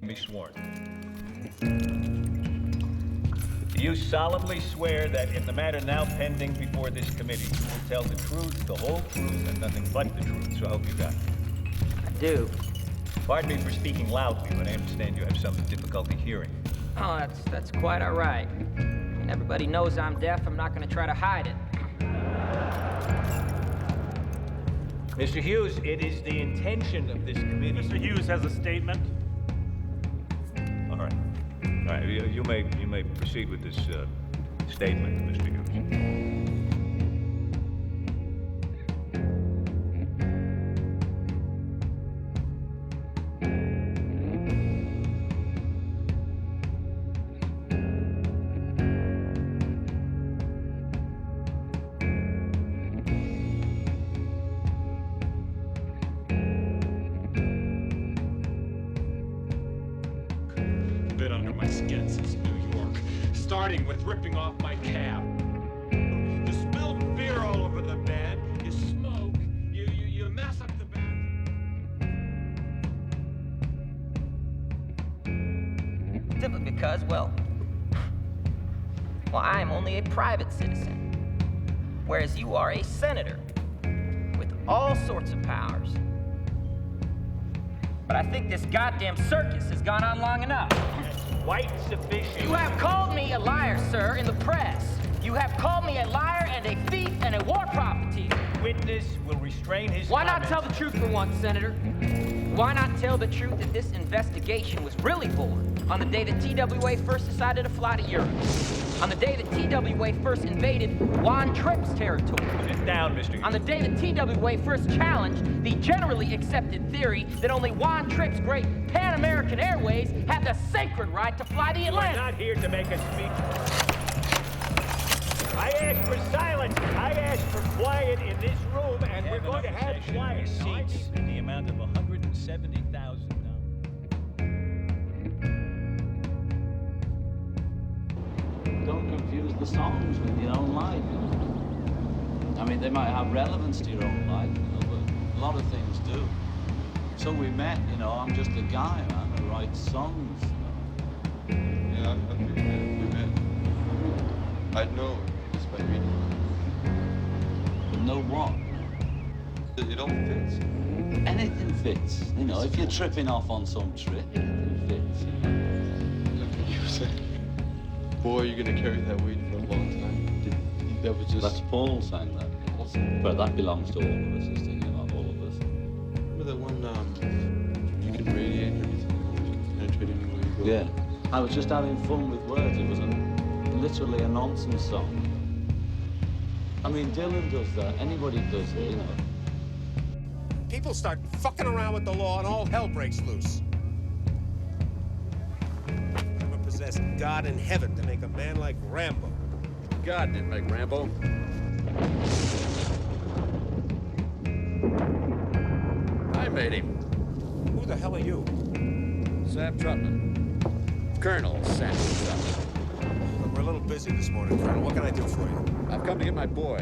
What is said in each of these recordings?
Be sworn. Do you solemnly swear that in the matter now pending before this committee, you will tell the truth, the whole truth, and nothing but the truth? So help you God. I do. Pardon me for speaking loudly, but I understand you have some difficulty hearing. Oh, that's quite all right. I mean, everybody knows I'm deaf. I'm not going to try to hide it. Mr. Hughes, it is the intention of this committee... Mr. Hughes has a statement. All right. All right, you may proceed with this statement, Mr. Hughes. Bit under my skin since New York, starting with ripping off my cab. You spill beer all over the bed, you smoke, you mess up the bed. Simply because, well, I'm only a private citizen, whereas you are a senator with all sorts of powers. But I think this goddamn circus has gone on long enough. Quite sufficient. You have called me a liar, sir, in the press. You have called me a liar and a thief and a war prophet. Witness will restrain his Why not comments. tell the truth for once, Senator? Why not tell the truth that this investigation was really born on the day that TWA first decided to fly to Europe? On the day that TWA first invaded Juan Tripp's territory? Sit down, Mr. Hughes. On the day that TWA first challenged the generally accepted theory that only Juan Tripp's great Pan American Airways had the sacred right to fly the We're Atlantic. not here to make a speech. I asked for silence. I asked for quiet in this room, and we're going to have quiet. Seats in the amount of $170,000. Don't confuse the songs with your own life. I mean, they might have relevance to your own life, but a lot of things do. So we met, I'm just a guy, man, who writes songs. Yeah, we met. I know just by reading. But know what? It all fits. Anything fits. If you're tripping off on some trip, anything fits. Look at you say, boy, you're gonna carry that weight for a long time. That was just... That's Paul saying that. But that belongs to all of us. He's thinking about all of us. Remember that one, you can radiate everything, penetrate anywhere you go? Yeah. I was just having fun with words. It was literally a nonsense song. I mean, Dylan does that. Anybody does it, People start fucking around with the law and all hell breaks loose. Never possessed God in heaven to make a man like Rambo. God didn't make Rambo. I made him. Who the hell are you? Sam Trutman. Colonel Sam Trutman. Look, we're a little busy this morning, Colonel. What can I do for you? I've come to get my boy.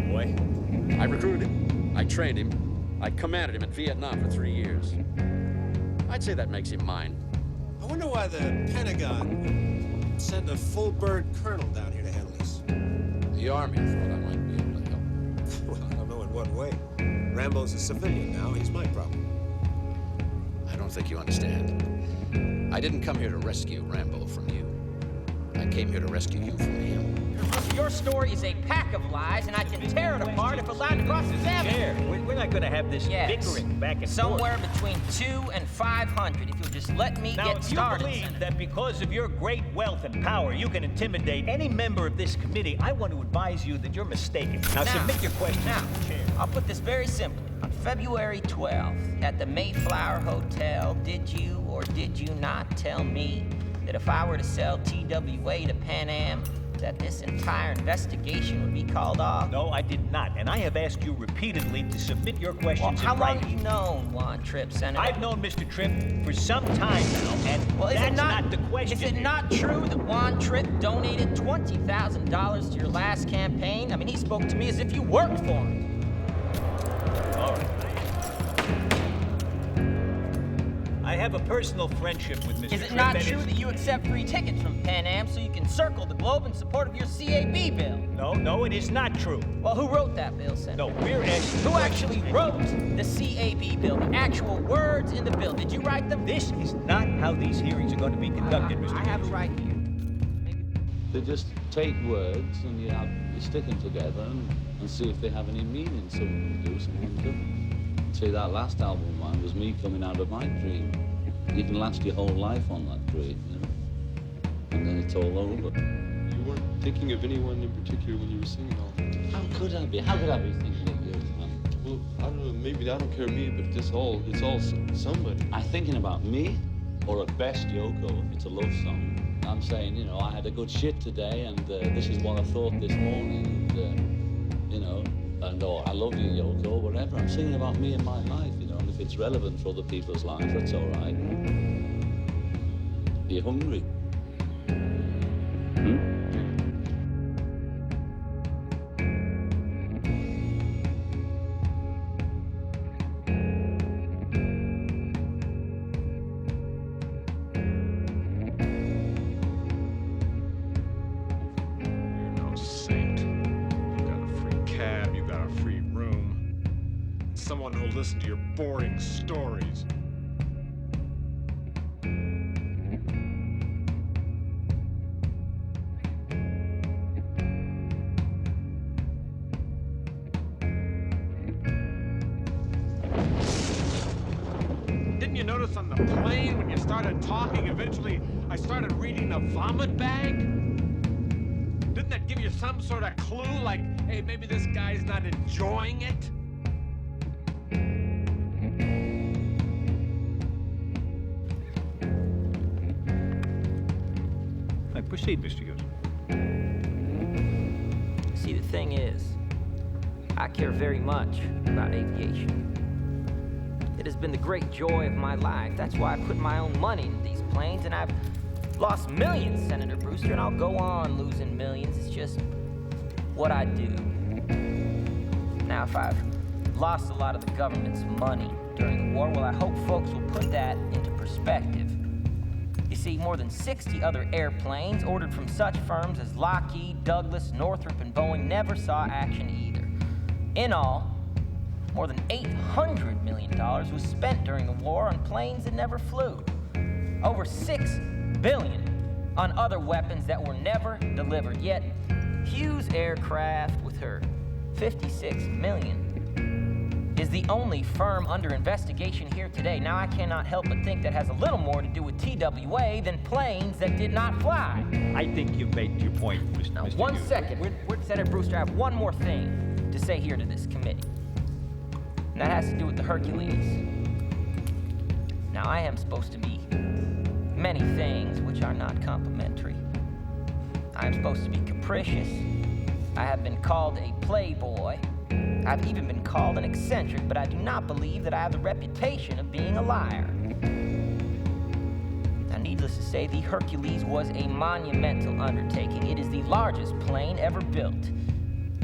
Boy. I recruited him. I trained him. I commanded him in Vietnam for 3 years. I'd say that makes him mine. I wonder why the Pentagon would send a full-bird colonel down here to handle this. The Army thought I might be able to help. Well, I don't know in what way. Rambo's a civilian now. He's my problem. I don't think you understand. I didn't come here to rescue Rambo from you. I came here to rescue you from him. Your story is a pack of lies, and I can tear it apart if allowed to cross examine. Chair, we're not going to have this bickering back and forth. Somewhere between 200 and 500, if you'll just let me Now, get if started. you believe Senator. that because of your great wealth and power, you can intimidate any member of this committee, I want to advise you that you're mistaken. Now submit your question Now, to the chair. I'll put this very simply. On February 12th, at the Mayflower Hotel, did you or did you not tell me that if I were to sell TWA to Pan Am, that this entire investigation would be called off? No, I did not. And I have asked you repeatedly to submit your questions How in long writing. have you known Juan Tripp, Senator? I've known Mr. Tripp for some time now, and Well, that's not the question. Is it not true that Juan Tripp donated $20,000 to your last campaign? I mean, he spoke to me as if you worked for him. All right. I have a personal friendship with Mr. Is it Tripp, not and true it's- that you accept free tickets from Pan Am so you can circle the globe in support of your CAB bill? No, it is not true. Well, who wrote that bill, Senator? No, we're asking... Who actually wrote the CAB bill, the actual words in the bill? Did you write them? This is not how these hearings are going to be conducted, Mr. I have it Hughes. right here. They just take words and you stick them together and see if they have any meaning. Some of them do, some of them don't. See, that last album of mine was me coming out of my dream. You can last your whole life on that dream, you know? And then it's all over. You weren't thinking of anyone in particular when you were singing all that. How could I be? How could I be thinking of you, man? Well, I don't know, maybe I don't care me, but it's all somebody. I'm thinking about me, or at best Yoko, if it's a love song. I'm saying, you know, I had a good shit today, and this is what I thought this morning, and, you know, and or I love you, Yoko, whatever. I'm singing about me and my life, you know, and if it's relevant for other people's lives, that's all right. Are you hungry? You're no saint. You got a free cab, you got a free room. Someone who'll listen to your boring stories. Didn't you notice on the plane when you started talking, eventually I started reading the vomit bag? Didn't that give you some sort of clue, like, hey, maybe this guy's not enjoying it? Proceed, Mr. Hughes. See, the thing is, I care very much about aviation. It has been the great joy of my life. That's why I put my own money into these planes, and I've lost millions, Senator Brewster, and I'll go on losing millions. It's just what I do. Now, if I've lost a lot of the government's money during the war, well, I hope folks will put that into perspective. You see, more than 60 other airplanes ordered from such firms as Lockheed, Douglas, Northrop, and Boeing never saw action either. In all, more than $800 million was spent during the war on planes that never flew. Over $6 billion on other weapons that were never delivered. Yet, Hughes Aircraft, with her $56 million, is the only firm under investigation here today. Now, I cannot help but think that has a little more to do with TWA than planes that did not fly. I think you've made your point, Mr. Now, Mr. one Hughes. second. Senator Brewster, I have one more thing to say here to this committee. And that has to do with the Hercules. Now, I am supposed to be many things which are not complimentary. I am supposed to be capricious. I have been called a playboy. I've even been called an eccentric, but I do not believe that I have the reputation of being a liar. Now, needless to say, the Hercules was a monumental undertaking. It is the largest plane ever built.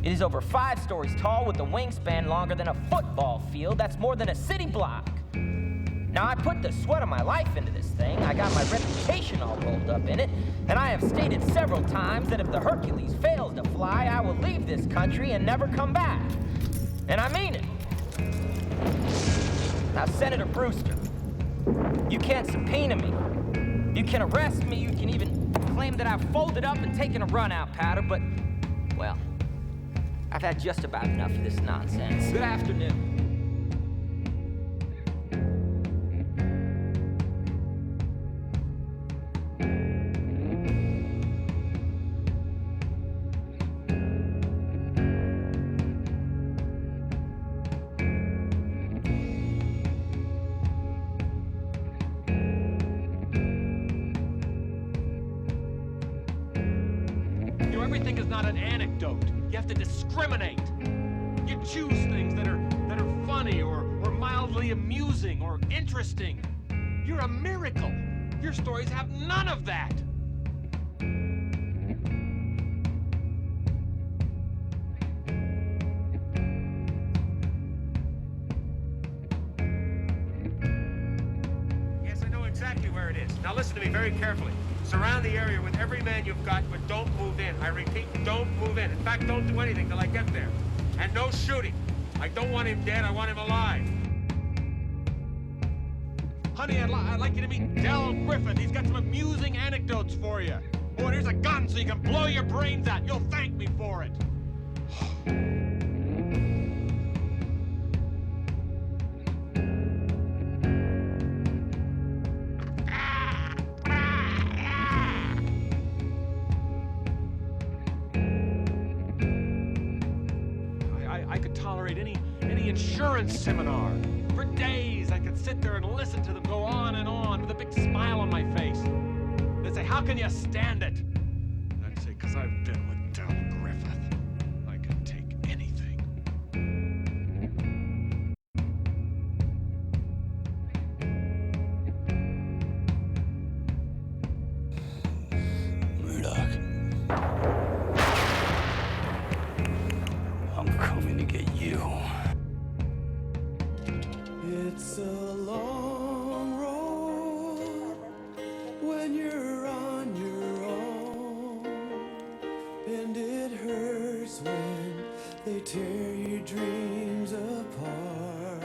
It is over 5 stories tall with a wingspan longer than a football field. That's more than a city block. Now, I put the sweat of my life into this thing. I got my reputation all rolled up in it. And I have stated several times that if the Hercules fails to fly, I will leave this country and never come back. And I mean it. Now, Senator Brewster, you can't subpoena me. You can arrest me. You can even claim that I've folded up and taken a run-out powder, but, well, I've had just about enough of this nonsense. Good afternoon. Everything is not an anecdote. You have to discriminate. You choose things that are funny or mildly amusing or interesting. You're a miracle. Your stories have none of that. Yes, I Now listen to me very carefully. Surround the area with every man you've got, but don't move in. I repeat, don't move in. In fact, don't do anything till I get there. And no shooting. I don't want him dead, I want him alive. Honey, I'd like you to meet Del Griffith. He's got some amusing anecdotes for you. Oh, and here's a gun so you can blow your brains out. You'll thank me for it. I could tolerate any insurance seminar. For days, I could sit there and listen to them go on and on with a big smile on my face. They'd say, how can you stand it? And I'd say, 'cause I've been with Del Griffith. I can take anything. Murdoch. I'm coming to get you. It's a long road when you're on your own, and it hurts when they tear your dreams apart.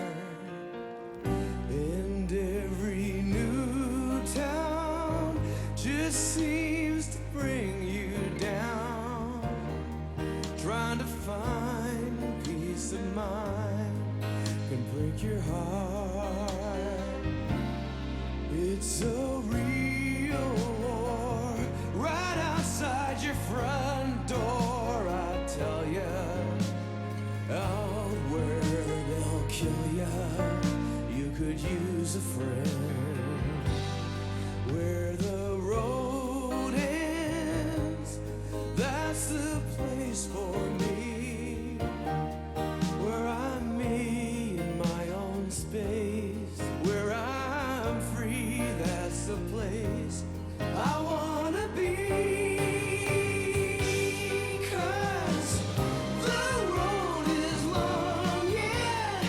And every new town just seems to bring you down, trying to find peace of mind can break your heart. It's a real war right outside your front door, I tell ya. Out where they'll kill ya, you could use a friend. Where the road ends, that's the place for me. Where I'm me in my own space, where I'm free, that's the place I wanna be. 'Cause the road is long, yeah.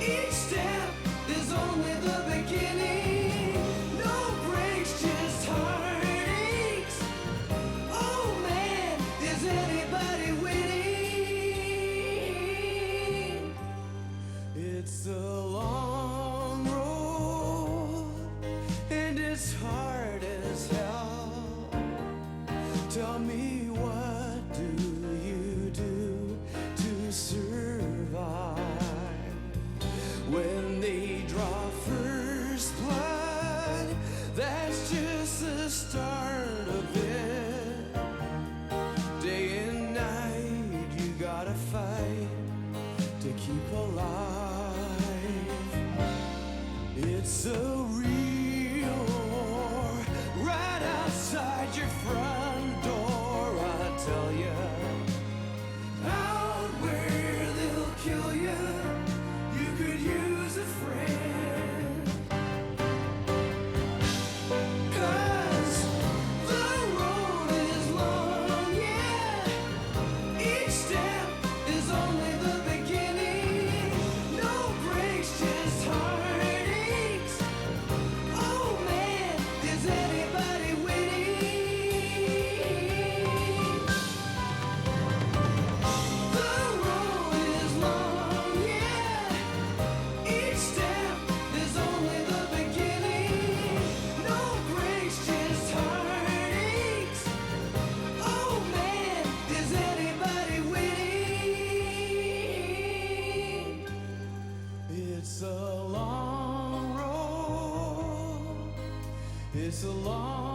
Each step is only the beginning. No breaks, just heartaches. Oh man, is anybody winning? It's a long road, and it's hard as hell. Tell me, what do you do to survive? When they draw first blood, that's just the start of it. Day and night, you gotta fight to keep alive. It's a real war right outside your front door, I tell ya. Out where they'll kill ya, you could use a friend. 'Cause the road is long, yeah. Each step is only the beginning. No breaks, just heartaches. Oh man, is anybody winning? The road is long, yeah. Each step is only the beginning. No breaks, just heartaches. Oh man, is anybody winning? It's a long road. It's a long